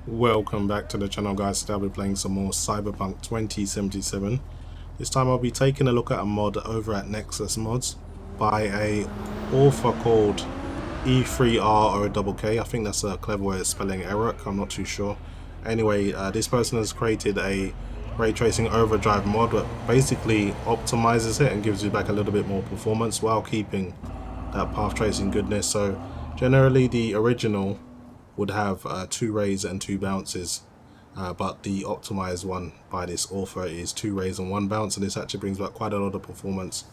Welcome back to the channel, guys. Today I'll be playing some more Cyberpunk 2077. This time I'll be taking a look at a mod over at Nexus Mods by a author called E3ROKK. I think that's a clever way of spelling Eric, I'm not too sure. Anyway, this person has created a Ray Tracing Overdrive mod that basically optimizes it and gives you back a little bit more performance while keeping that path tracing goodness. So generally the original would have 2 rays and 2 bounces, but the optimized one by this author is 2 rays and 1 bounce, and this actually brings back quite a lot of performance.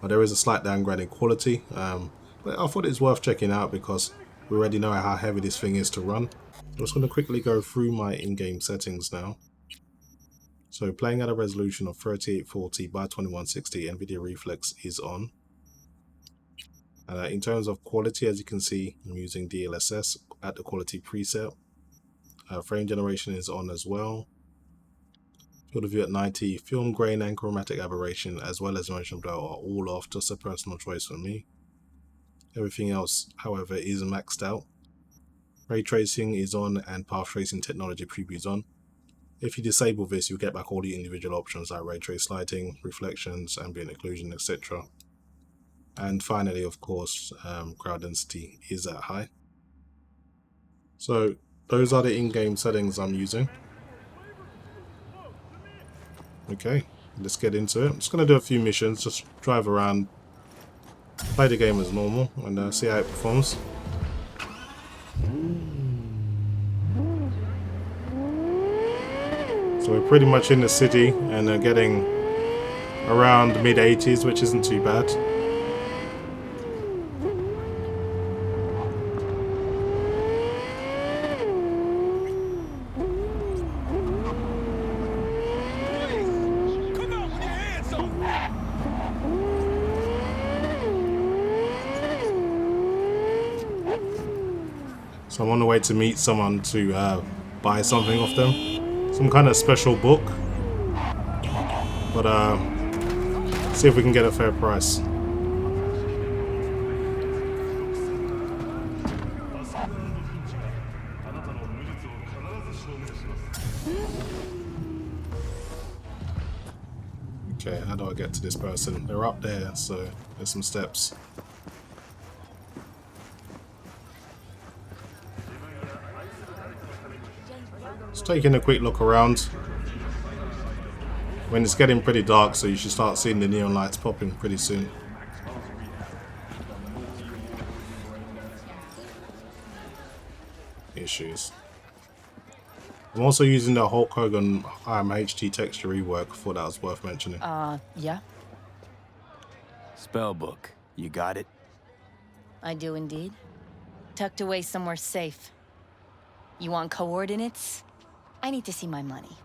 But there is a slight downgrade in quality, but I thought it's worth checking out because we already know how heavy this thing is to run. I'm just going to quickly go through my in-game settings now. So playing at a resolution of 3840 by 2160, NVIDIA Reflex is on. In terms of quality, as you can see, I'm using DLSS at the quality preset. Frame generation is on as well. Field of view at 90. Film grain and chromatic aberration as well as motion blur are all off, just a personal choice for me. Everything else, however, is maxed out. Ray tracing is on and path tracing technology preview is on. If you disable this, you'll get back all the individual options like ray trace lighting, reflections, ambient occlusion, etc. And finally, of course, crowd density is at high. So those are the in-game settings I'm using. Okay, let's get into it. I'm just going to do a few missions, just drive around, play the game as normal, and see how it performs. So we're pretty much in the city and getting around mid-80s, which isn't too bad. So I'm on the way to meet someone to buy something off them. Some kind of special book. But see if we can get a fair price. Okay, how do I get to this person? They're up there, so there's some steps. Just taking a quick look around. When it's getting pretty dark, so you should start seeing the neon lights popping pretty soon. Issues. I'm also using the Hulk Hogan HD texture rework. Thought that was worth mentioning. Yeah? Spellbook. You got it? I do indeed. Tucked away somewhere safe. You want coordinates? I need to see my money.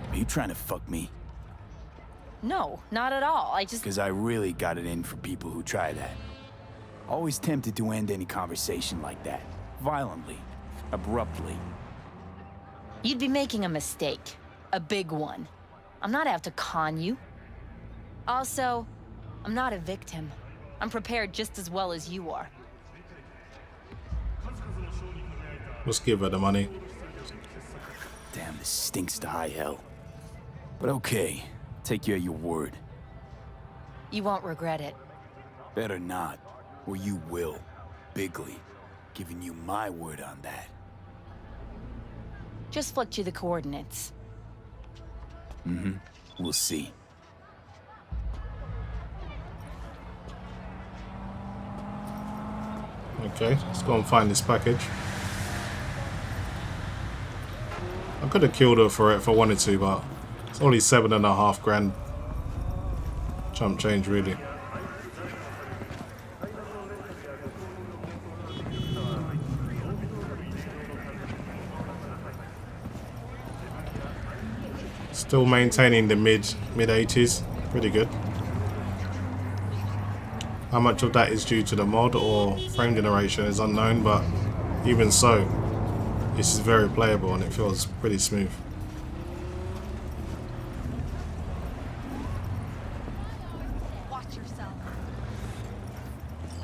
Are you trying to fuck me? No, not at all. Because I really got it in for people who try that. Always tempted to end any conversation like that. Violently. Abruptly. You'd be making a mistake. A big one. I'm not out to con you. Also, I'm not a victim. I'm prepared just as well as you are. Let's give her the money. Damn, this stinks to high hell. But okay, take you at your word. You won't regret it. Better not, or you will. Bigly. Giving you my word on that. Just flicked you the coordinates. Mm-hmm. We'll see. Okay, let's go and find this package. I could have killed her for it if I wanted to, but it's only 7.5 grand. Chump change, really. Still maintaining the mid 80s, pretty good. How much of that is due to the mod or frame generation is unknown, but even so, this is very playable and it feels pretty smooth. Watch yourself.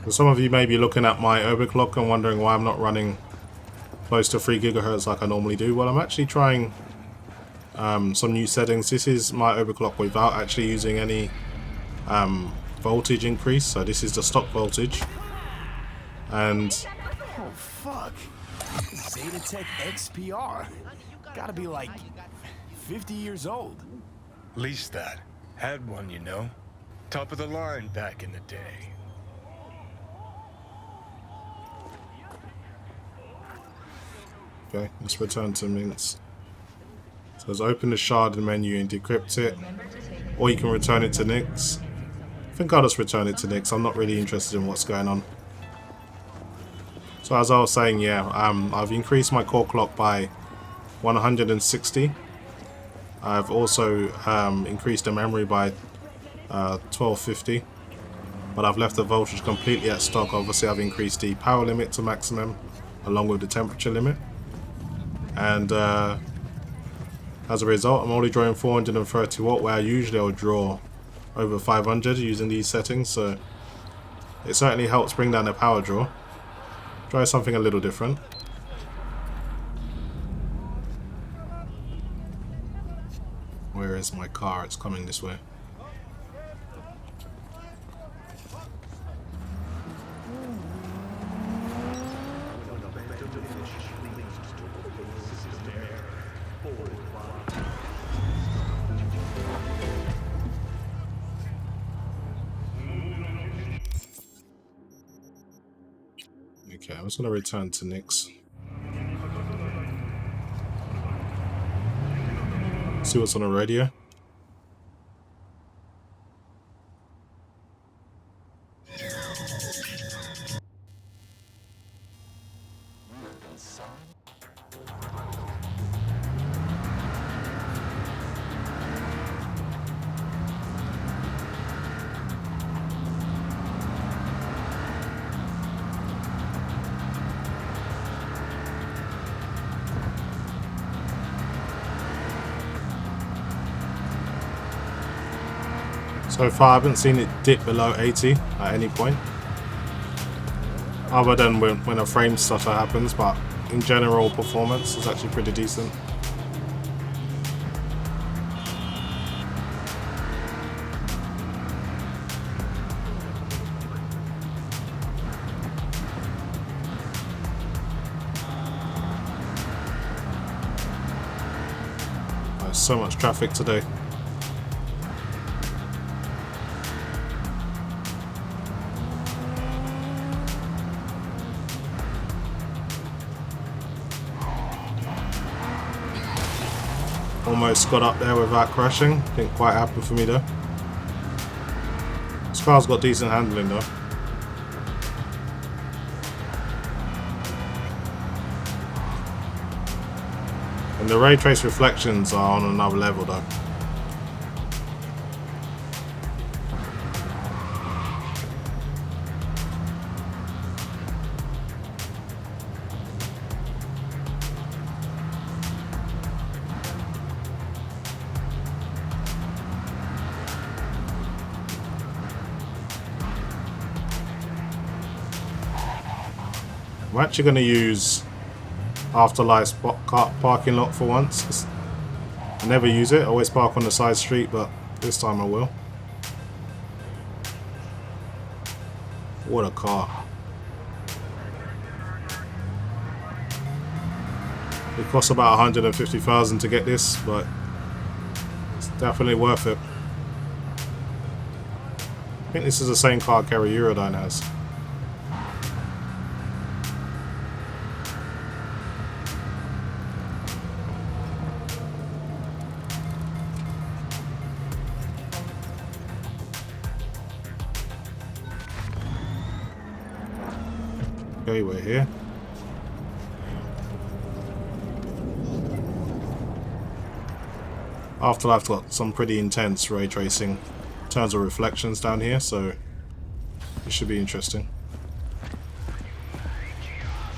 So some of you may be looking at my overclock and wondering why I'm not running close to 3 GHz like I normally do. Well, I'm actually trying some new settings. This is my overclock without actually using any voltage increase. So this is the stock voltage. And Oh, fuck. Zetatech XPR. Gotta be like 50 years old. Least that. Had one, you know. Top of the line back in the day. okay, let's return to Mints. So let's open the shard menu and decrypt it. Or you can return it to Nix. I think I'll just return it to Nix. I'm not really interested in what's going on. So as I was saying, yeah, I've increased my core clock by 160. I've also increased the memory by 1250. But I've left the voltage completely at stock. Obviously, I've increased the power limit to maximum along with the temperature limit. And as a result, I'm only drawing 430 watt, where usually I would draw over 500 using these settings. So it certainly helps bring down the power draw. Try something a little different. Where is my car? It's coming this way. Okay, I'm just going to return to Nix. See what's on the radio. So far I haven't seen it dip below 80 at any point, other than when a frame stutter happens, but in general performance is actually pretty decent. There's so much traffic today. Almost got up there without crashing. Didn't quite happen for me though. This car's got decent handling though. And the ray trace reflections are on another level though. I'm actually going to use Afterlife's parking lot for once. I never use it, I always park on the side street, but this time I will. What a car. It costs about 150,000 to get this, but it's definitely worth it. I think this is the same car Kerry Eurodyne has. Okay, we're here. Afterlife's got some pretty intense ray tracing in terms of reflections down here, so it should be interesting.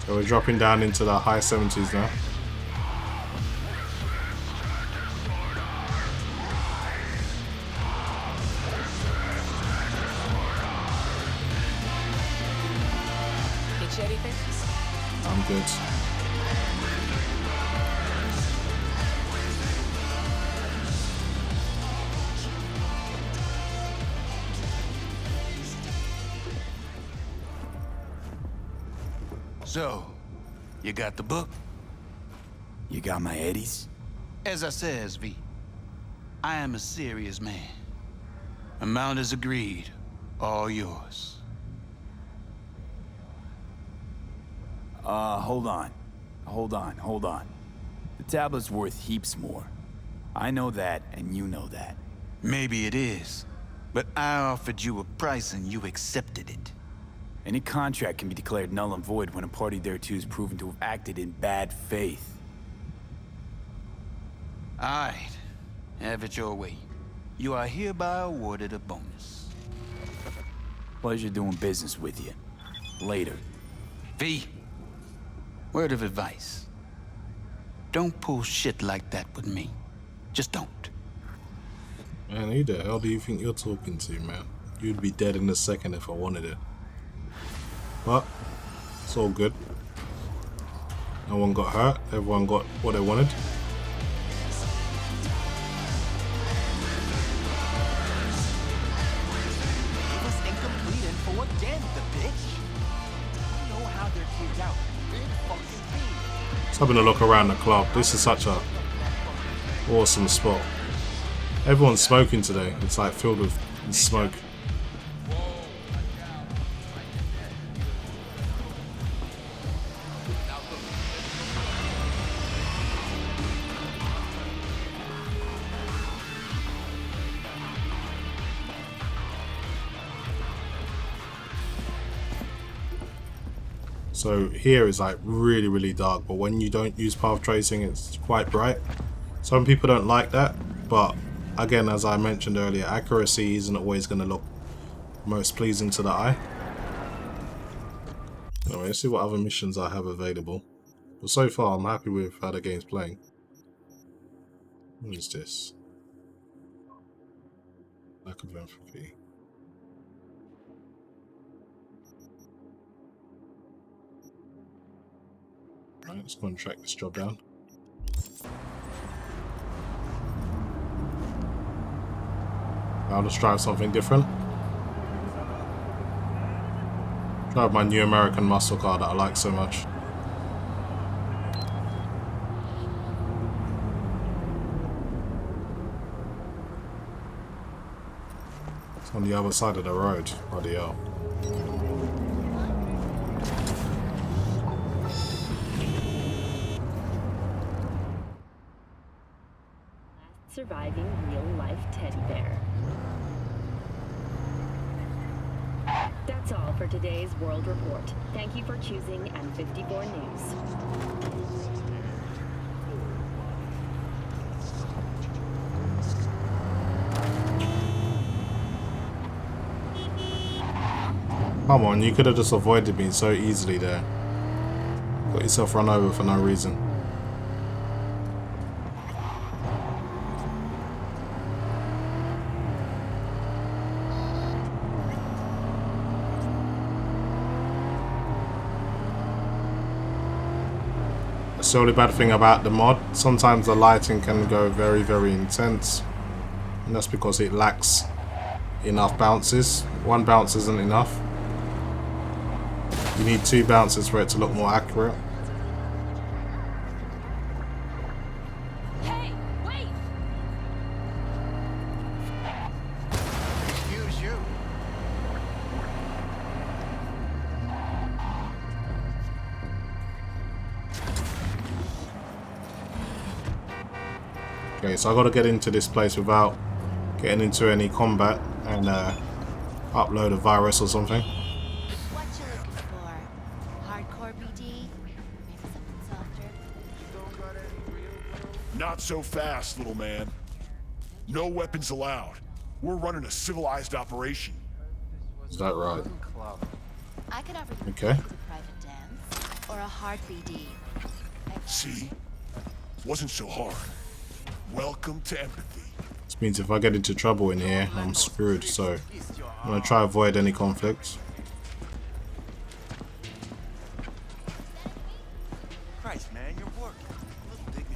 So we're dropping down into the high 70s now. anything? I'm good. So, you got the book? You got my eddies? As I says, V, I am a serious man. Amount is agreed. All yours. Hold on. Hold on. The tablet's worth heaps more. I know that, and you know that. Maybe it is, but I offered you a price and you accepted it. Any contract can be declared null and void when a party thereto is proven to have acted in bad faith. Alright, have it your way. You are hereby awarded a bonus. Pleasure doing business with you. Later. V, word of advice. Don't pull shit like that with me. Just don't. Man, who the hell do you think you're talking to, man? You'd be dead in a second if I wanted it. But it's all good. No one got hurt. Everyone got what they wanted. It was incomplete info again, the bitch. I know how they're cleared out. Big fucking team. Just having a look around the club. This is such a awesome spot. Everyone's smoking today. It's like filled with smoke. So here is like really dark, but when you don't use path tracing, it's quite bright. Some people don't like that, but again, as I mentioned earlier, accuracy isn't always going to look most pleasing to the eye. Anyway, let's see what other missions I have available. But so far, I'm happy with how the game's playing. What is this? Lack of empathy. Right, let's go and track this job down. I'll just try something different. Drive my new American muscle car that I like so much. It's on the other side of the road, bloody hell. Surviving real-life teddy bear. That's all for today's World Report. Thank you for choosing N54 News. Come on, you could have just avoided me so easily there. Got yourself run over for no reason. That's the only bad thing about the mod. Sometimes the lighting can go very intense, and that's because it lacks enough bounces. One bounce isn't enough. You need 2 bounces for it to look more accurate. Hey, wait! Excuse you. Okay, so I got to get into this place without getting into any combat and upload a virus or something. What you looking for? Hardcore BD? Maybe something softer? Not so fast, little man. No weapons allowed. We're running a civilized operation. Is that right? I could offer you Okay. a private dance or a hard BD. See? Wasn't so hard. Welcome to empathy. This means if I get into trouble in here, I'm screwed, so I'm going to try to avoid any conflicts. Christ, man, you're working. A little dignity.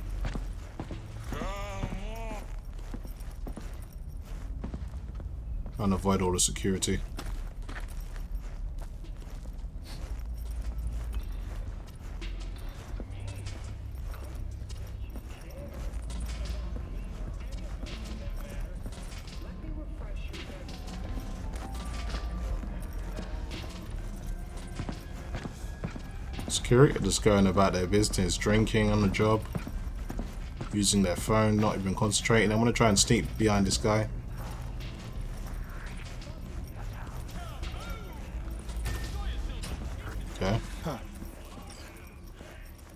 Trying to avoid all the security. Security are just going about their business, drinking on the job, using their phone, not even concentrating. I'm going to try and sneak behind this guy. Okay.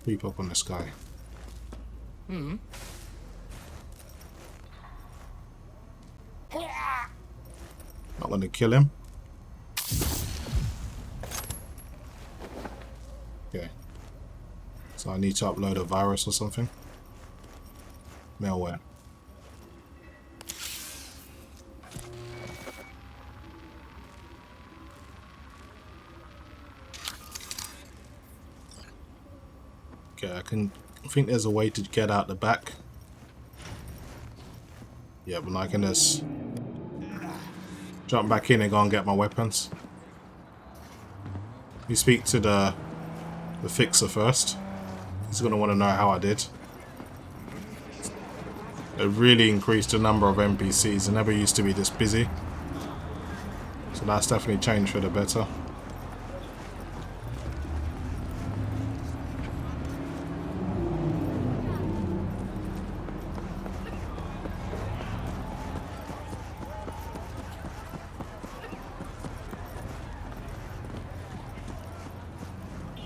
Creep up on this guy. Not going to kill him. Okay. So I need to upload a virus or something. Malware. Okay, I think there's a way to get out the back. Yeah, but I can just jump back in and go and get my weapons. We speak to the fixer first. He's going to want to know how I did. It really increased the number of NPCs. It never used to be this busy. So that's definitely changed for the better.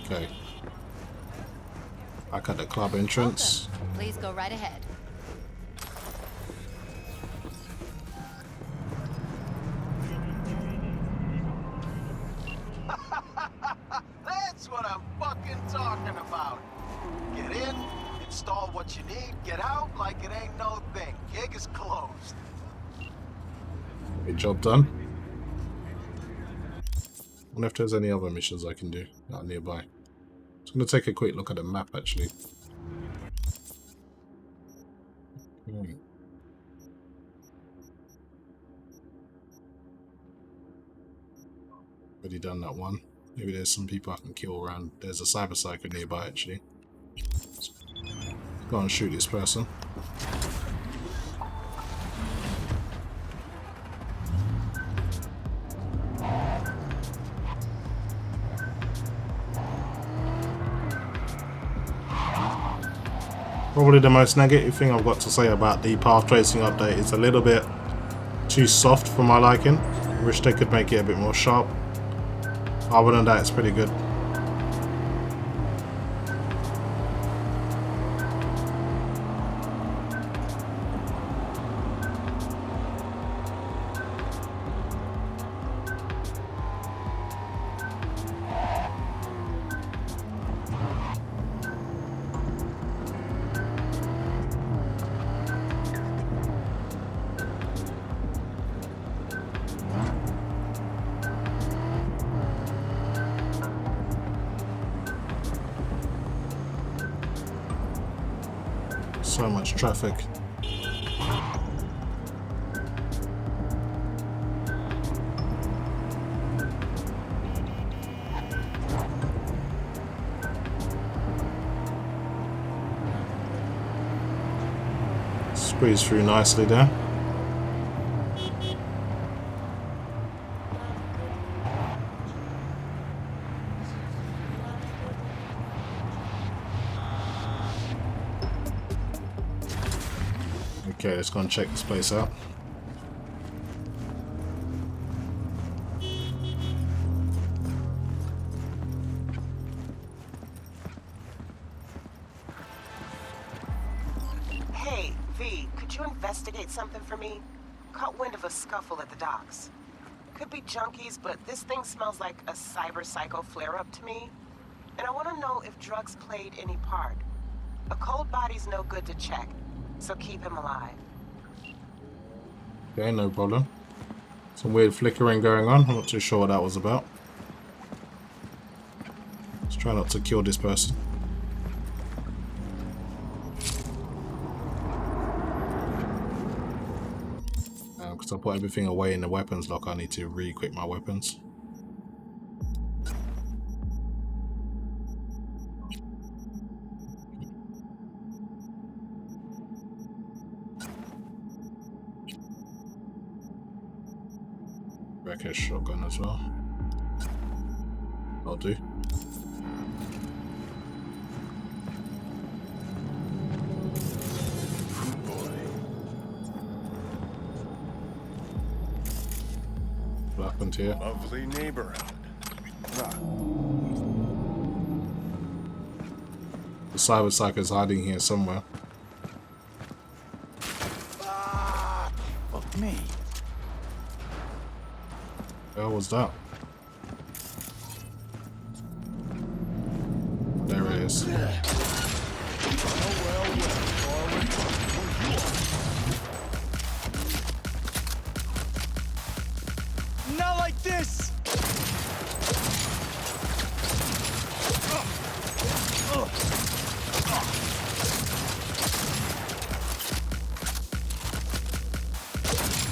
Okay. Back at the club entrance. Welcome. Please go right ahead. That's what I'm fucking talking about. Get in, install what you need, get out like it ain't no thing. Gig is closed. Good job done. I wonder if there's any other missions I can do out nearby. I'm going to take a quick look at the map actually. Already done that one. Maybe there's some people I can kill around. There's a cyber psycho nearby actually. Let's go and shoot this person. Probably the most negative thing I've got to say about the path tracing update is a little bit too soft for my liking. I wish they could make it a bit more sharp. Other than that, it's pretty good. So much traffic. Squeeze through nicely there. Okay, let's go and check this place out. Hey, V, could you investigate something for me? Caught wind of a scuffle at the docks. Could be junkies, but this thing smells like a cyber psycho flare-up to me. And I want to know if drugs played any part. A cold body's no good to check. So keep him alive. Okay, no problem. Some weird flickering going on. I'm not too sure what that was about. Let's try not to kill this person. I put everything away in the weapons lock, I need to re-equip my weapons. Wreckage shotgun as well. I'll do. What happened here? Lovely neighborhood. The Cyber Psycho's hiding here somewhere. Fuck me. What the hell was that? There it is. Not like this!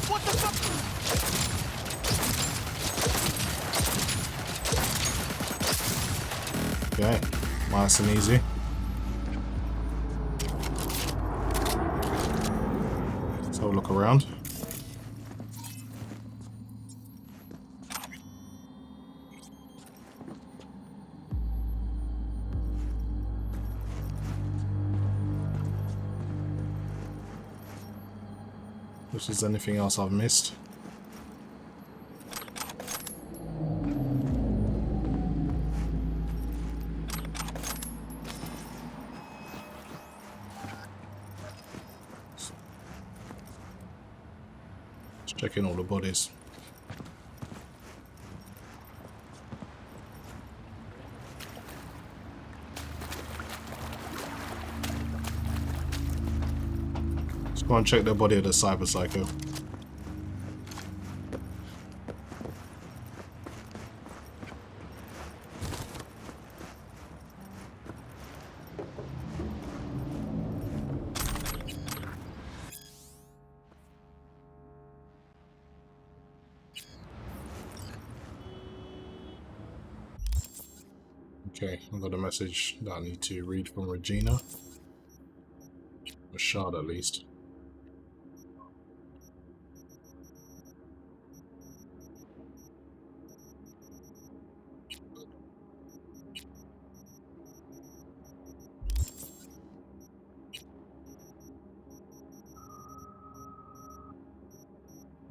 What the fuck? Okay, nice and easy. Let's have a look around. If there's anything else I've missed. Just checking all the bodies. Go and check the body of the Cyber Psycho. Okay, I've got a message that I need to read from Regina. A shard at least.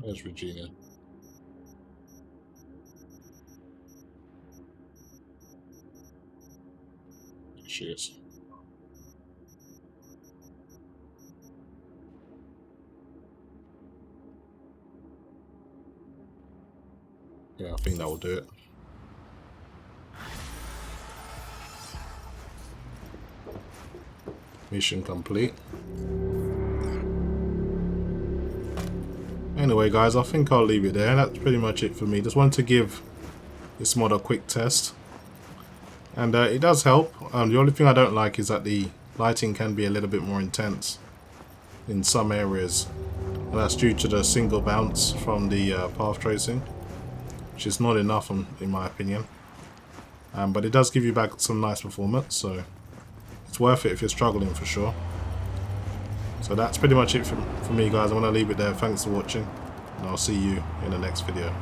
There's Regina. There she is. Yeah, I think that will do it. Mission complete. Anyway guys, I think I'll leave it there. That's pretty much it for me. Just wanted to give this mod a quick test. And it does help. The only thing I don't like is that the lighting can be a little bit more intense in some areas. And that's due to the single bounce from the path tracing, which is not enough in my opinion. But it does give you back some nice performance, so it's worth it if you're struggling for sure. So that's pretty much it for me guys. I want to leave it there. Thanks for watching, and I'll see you in the next video.